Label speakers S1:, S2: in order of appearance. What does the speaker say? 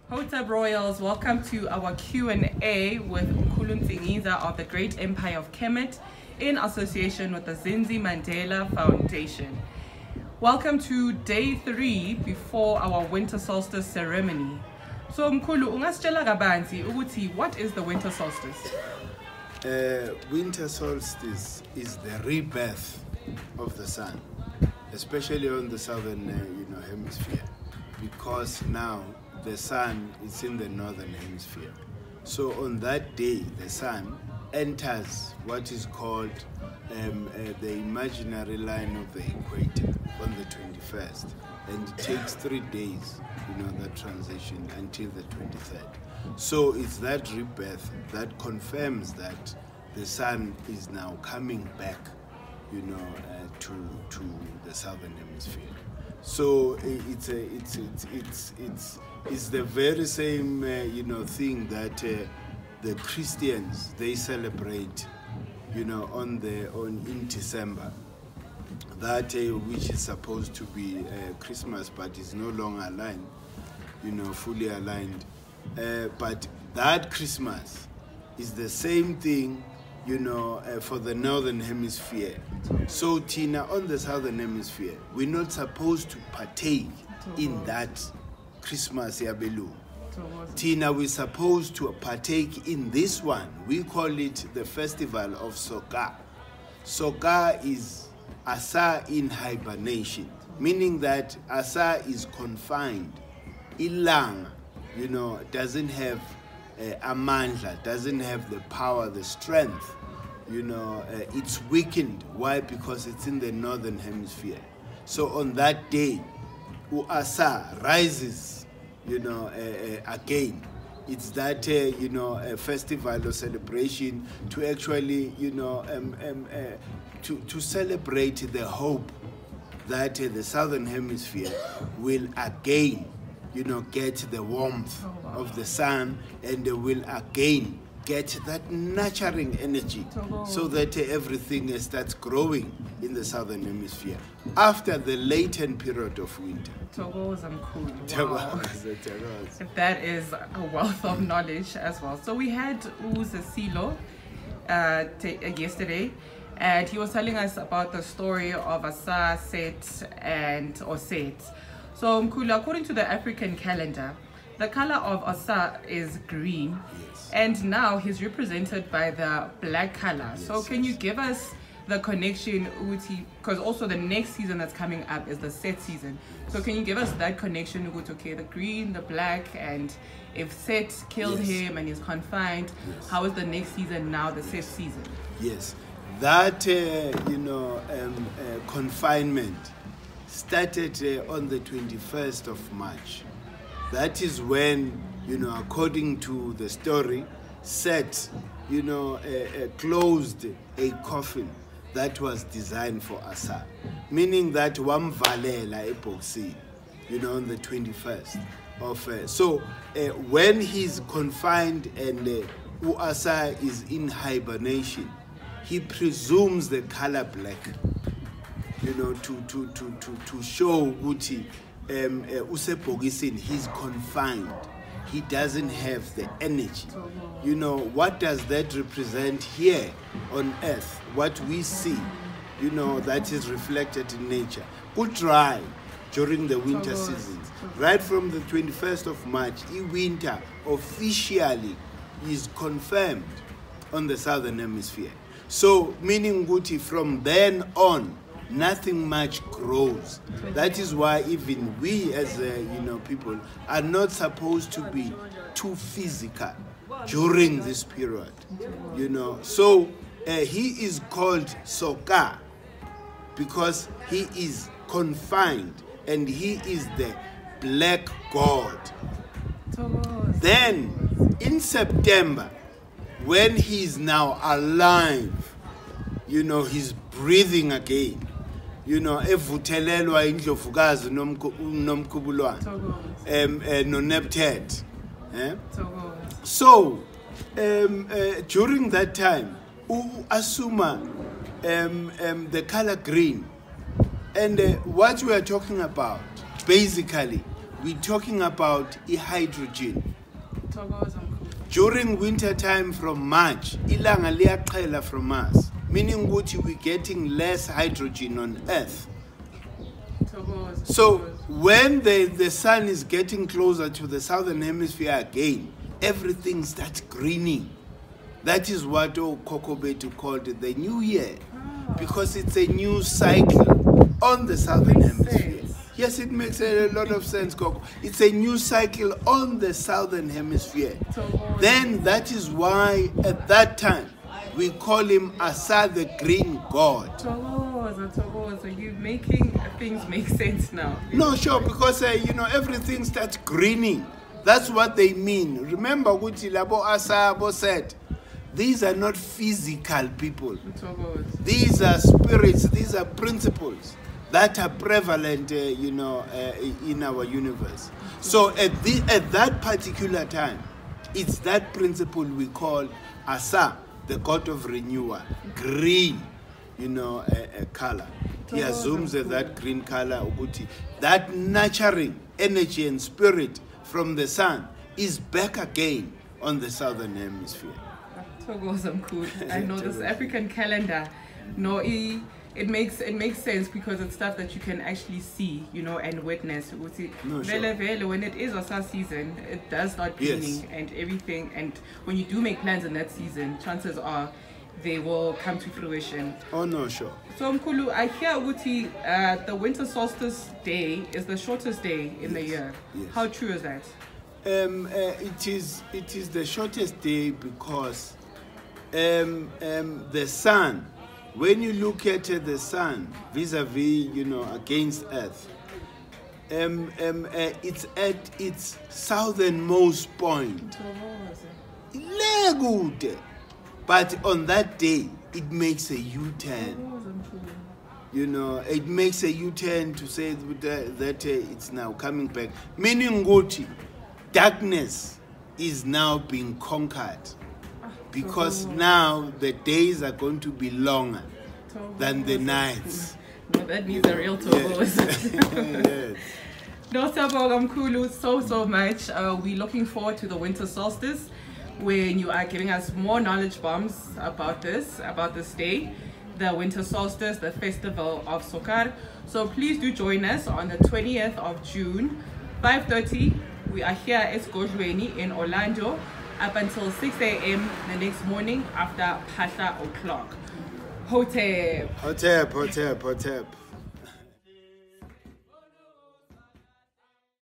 S1: Hotep Royals, welcome to our Q&A with Mkhulu Nsingiza of the Great Empire of Kemet in association with the Zinzi Mandela Foundation. Welcome to day 3 before our Winter Solstice ceremony. So Mkhulu, ungasitshela kabanzi ukuthi what is the Winter Solstice?
S2: Winter Solstice is the rebirth of the sun, especially on the southern hemisphere, because now the sun is in the northern hemisphere. So on that day, the sun enters what is called the imaginary line of the equator on the 21st, and it takes 3 days, that transition until the 23rd. So it's that rebirth that confirms that the sun is now coming back, to the southern hemisphere. So it's the very same thing that the Christians they celebrate, in December. That which is supposed to be Christmas, but is no longer aligned, fully aligned. But that Christmas is the same thing, for the northern hemisphere. So Tina, on the southern hemisphere, we're not supposed to partake in that Christmas Yabelu. Tina, we're supposed to partake in this one. We call it the Festival of Sokar. Sokar is Assad in hibernation, meaning that Assad is confined. Ilang, doesn't have amandla, doesn't have the power, the strength. It's weakened. Why? Because it's in the northern hemisphere. So on that day, Assad rises, again. It's that, a festival or celebration to actually, to celebrate the hope that the southern hemisphere will again, get the warmth of the sun, and they will again get that nurturing energy so that everything starts growing in the southern hemisphere after the latent period of winter.
S1: Wow. That is a wealth of knowledge as well. So we had Silo yesterday, and he was telling us about the story of Assad, Set, and Set. So Mkhulu, according to the African calendar, the color of Assad is green,
S2: yes,
S1: and now he's represented by the black color.
S2: Yes,
S1: so can you give us the connection, because also the next season that's coming up is the Set season. So can you give us that connection, okay, the green, the black, and if Set killed
S2: yes,
S1: him and he's confined,
S2: yes,
S1: how is the next season now, the Set season?
S2: Yes, that, confinement started on the 21st of March. That is when, according to the story, Set, closed a coffin that was designed for Assad, meaning that wamvalela epoxy, on the 21st of. So when he's confined and Assad is in hibernation, he presumes the color black, to show Uti Usepogison, he's confined. He doesn't have the energy. What does that represent here on earth? What we see, that is reflected in nature. Good dry during the winter seasons. Right from the 21st of March, winter officially is confirmed on the southern hemisphere. So, meaning Guti, from then on, nothing much grows. That is why even we as people are not supposed to be too physical during this period. So he is called Sokar because he is confined and he is the black god. Then in September, when he is now alive, he's breathing again. Evuthelelwa indlovukazi nomkhubulwane nonepted. So during that time, asuma the color green, and what we are talking about basically we're talking about hydrogen.
S1: Thokoza mkhulu.
S2: During winter time from March, ilanga liyaqhela from Mars, meaning ukuthi we're getting less hydrogen on Earth.
S1: Thokoza.
S2: So when the sun is getting closer to the southern hemisphere again, everything starts greening. That is what Kokobetu called it the new year, because it's a new cycle on the southern hemisphere.
S1: Sense.
S2: Yes, it makes a lot of sense, Coco. It's a new cycle on the southern hemisphere. Then that is why at that time we call him Assad, the green god.
S1: Thokoza. You're making things make sense now.
S2: No, sure, because everything starts greening. That's what they mean. Remember what Labo Asabo said. These are not physical people. These are spirits. These are principles that are prevalent, in our universe. So at that particular time, it's that principle we call Asa, the god of renewal, green, color. He assumes that green color, that nurturing energy and spirit from the sun is back again on the southern hemisphere.
S1: I know this African calendar. No, it makes sense because it's stuff that you can actually see, and witness.
S2: No, sure.
S1: When it is Osa season, it does start greening and everything. And when you do make plans in that season, chances are they will come to fruition.
S2: Oh no, sure.
S1: So Mkhulu, I hear the winter solstice day is the shortest day in the year.
S2: Yes.
S1: How true is that?
S2: It is the shortest day because the sun, when you look at the sun vis-a-vis, against Earth, it's at its southernmost point. But on that day, it makes a U-turn. It makes a U-turn to say that it's now coming back. Meaning, darkness is now being conquered. Because now the days are going to be longer than the nights.
S1: No, that means a real Togo.
S2: Yes.
S1: No, Mkhulu, so much. We're looking forward to the winter solstice, when you are giving us more knowledge bombs about this day, the winter solstice, the Festival of Sokar. So please do join us on the 20th of June, 5:30. We are here at Esgojweni in Orlando, up until 6 a.m. the next morning after Pasha o'clock. Hotep.
S2: Hotep.